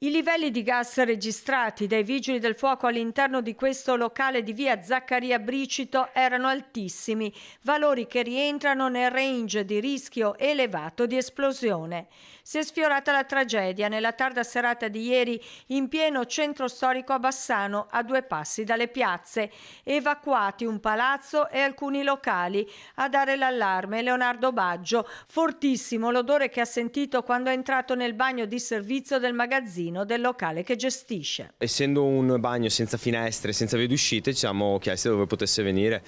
I livelli di gas registrati dai vigili del fuoco all'interno di questo locale di via Zaccaria Bricito erano altissimi, valori che rientrano nel range di rischio elevato di esplosione. Si è sfiorata la tragedia nella tarda serata di ieri in pieno centro storico a Bassano, a 2 passi dalle piazze. Evacuati un palazzo e alcuni locali. A dare l'allarme Leonardo Baggio. Fortissimo l'odore che ha sentito quando è entrato nel bagno di servizio del magazzino del locale che gestisce. Essendo un bagno senza finestre, senza vie d'uscita, ci siamo chiesti dove potesse venire.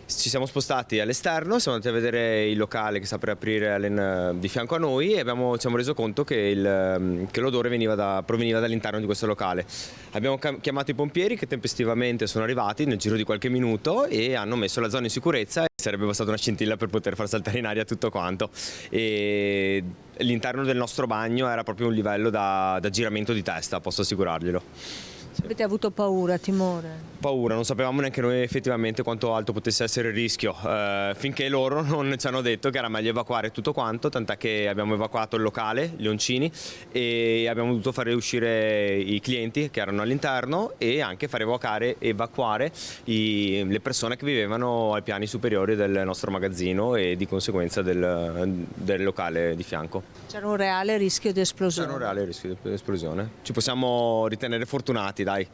Ci siamo spostati all'esterno, siamo andati a vedere il locale che sta per aprire di fianco a noi e ci siamo reso conto che l'odore proveniva dall'interno di questo locale. Abbiamo chiamato i pompieri che tempestivamente sono arrivati nel giro di qualche minuto e hanno messo la zona in sicurezza. Sarebbe bastata una scintilla per poter far saltare in aria tutto quanto. E l'interno del nostro bagno era proprio un livello da giramento di testa, posso assicurarglielo. Avete avuto paura, timore? Paura, non sapevamo neanche noi effettivamente quanto alto potesse essere il rischio, finché loro non ci hanno detto che era meglio evacuare tutto quanto, tant'è che abbiamo evacuato il locale, gli oncini, e abbiamo dovuto fare uscire i clienti che erano all'interno e anche far evacuare le persone che vivevano ai piani superiori del nostro magazzino e di conseguenza del locale di fianco. C'era un reale rischio di esplosione? C'era un reale rischio di esplosione. Ci possiamo ritenere fortunati, dai.